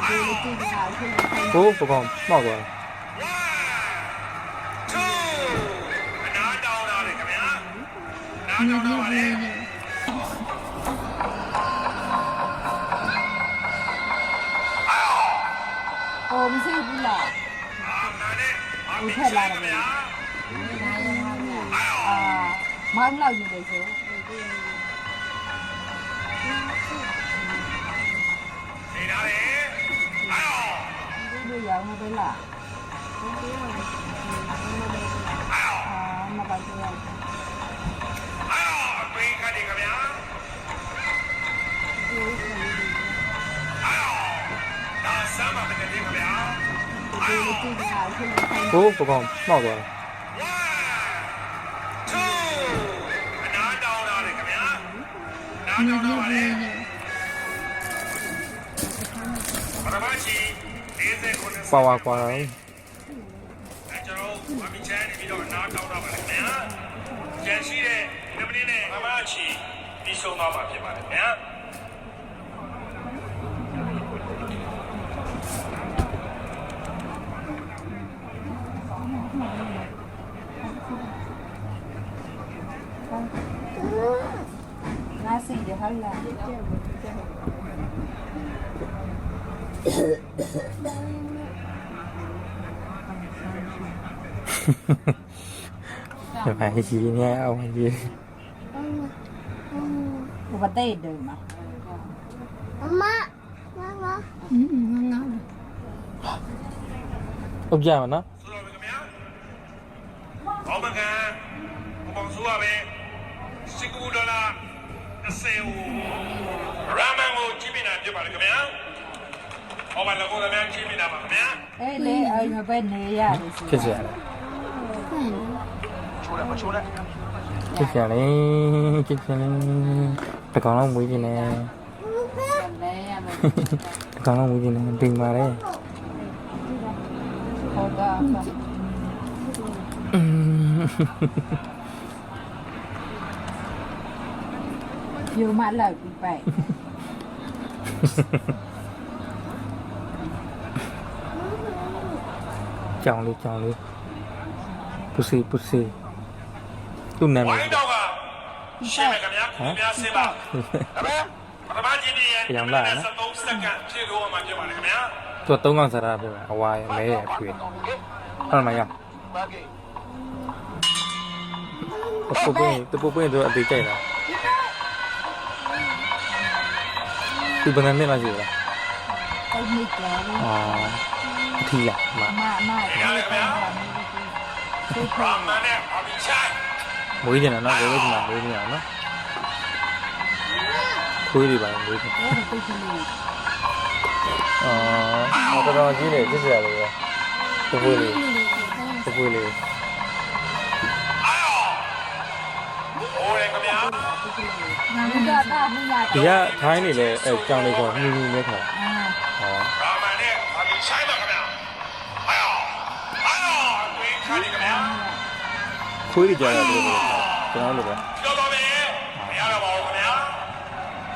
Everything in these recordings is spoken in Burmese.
ဟိုးပကောင်မောက်သွား哦，不是不啦，你太拉了没？啊，马上老有的时候。这羊没得啦。啊，那把这样。ဟိုးပကောင်မောက်သွားပါဝါကွာတော့ကျွန်တော်ဗမီချန်နေပြီးတော့နားတောင်းတော့ပါလေခင်ဗျာကြံရှိတဲ့ဒီမင်းနဲ့မမချီပြီးဆုံးသွားမှာဖြစ်ပါတယ်ခင်ဗျာNasi dia halal. จะไปชี้เนี่ยเอาไปชี้ Buat teh deh mah. Mama, mama. ဥပ္ပယမနော် ဆိုတော့ခင်ဗျာဘောမကန်ဘုံဆိုရပဲ$19 10ရာမန်ကိုကြည့်ပြနေတာဖြစ်ပါတယ်ခင်ဗျာဟောပါလောကလည်းကြည့်ပြနေတာပါခင်ဗျာ Eh, le, ay me ven ni ya. ဖြစ်เสียတယ် ချိုးတယ်မချိုးနဲ့ ဖြစ်เสียလေဖြစ်เสียလေတကောင်လုံးမွေးခြင်းနဲ့တကောင်လုံးမွေးခြင်းနဲ့တင်ပါတယ် Hoga. Yêu mãi lời bị vậy. ကြောင်လေးပုစီသူ့နာမ ဝို ည် င်းတော့ကရှင်းမယ်ခင်ဗျာခင်ဗျာစင်ပါဒါပဲပထမကြီးနေရင်73စက္ကန့်ဖြည့်လို့မှဖြစ်ပါတယ်ခင်ဗျာ သူက3កောင်စားတာပြပါအဝါရမဲရအဖွေဟုတ်မှာရတပုတ်ပင်းသူအသေးကြိုက်တာသူဘယ်နဲ့လာရှိလဲ Ay, ni claro. အထီးလားမ Ma,ရာမန်နဲ့အဘိချန် မွေးခြင်းနော်ဘယ်လိုဒီမှာမွေးနေအောင်နော်ခွေးတွေပါမွေးခြင်း Yo no estoy feliz. တော်တော်ကြီးနေဖြစ်စရာလေးပဲတပွေးလေး ဟိုရခင်ဗျာ Nggak tahu ya. ဒီကထိုင်းနေလဲအဲကြောင်လေးဆိုမြူမြူနဲ့ထား Ah, ဟော ရာမန်နဲ့အဘိချန်ပါခင်ဗျာဝင်းခါနေခင်ဗျာ ခွေးတွေကြားရတယ်လို့ကျွန်တော်လိုပဲ ပြောတော့မယ်မရတော့ပါဘူးခင်ဗျာ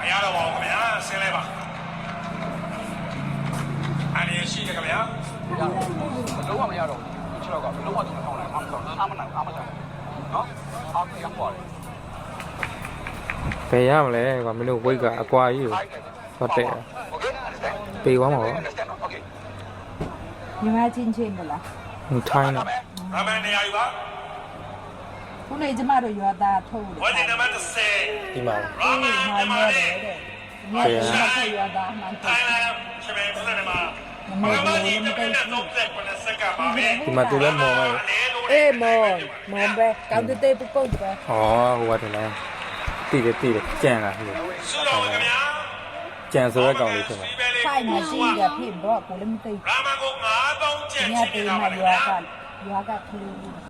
မရတော့ပါဘူးခင်ဗျာဆင်းလိုက်ပါအနေရှိတယ်ခင်ဗျာ လုံးဝမရတော့ဘူးချက်တော့ကလုံးဝသူမထောင်းလိုက်အားမဆောင်အားမနိုင်အားမဆိုင်နော်အားပြန်ပေါ်တယ် ဘယ်ရမလဲကွာမင်းတို့ဝိတ်ကအကွာကြီးကိုသွားတဲ့ โอเค ပေးသွားမှာပေါ့ โอเค ni ma chin chin de la. ထိုင်းတော့ ရာမန်နေရာယူပါ Ku le jama do yo da thou de. ဝင်းနေနံပါတ်10 ဒီမှာ ရာမန်မြန်မာနဲ့ Ni ma thou yo da man ထို thou. င်းလာချက်ပဲဆက်နေမှာမမကြီးတပိနဲ့30စက္ကန့်ပါပဲ ဒီမှာသူလည်းမော်မယ် Eh, mon be. Kau de te pu ko be. ဟောဟိုကတည်းကတည်တယ်ကြံလာပြီ စုတော်ခင်ဗျာ ကြံဆိုတဲ့ကောင်လေးဖြစ်မှာ Phai ma chi ga phim bo ku le mi te. ရာမန်ကို9000ကျပ် Ni ချ a စ် te နေတာ ma ပါခင်ဗျာ yo ga khu.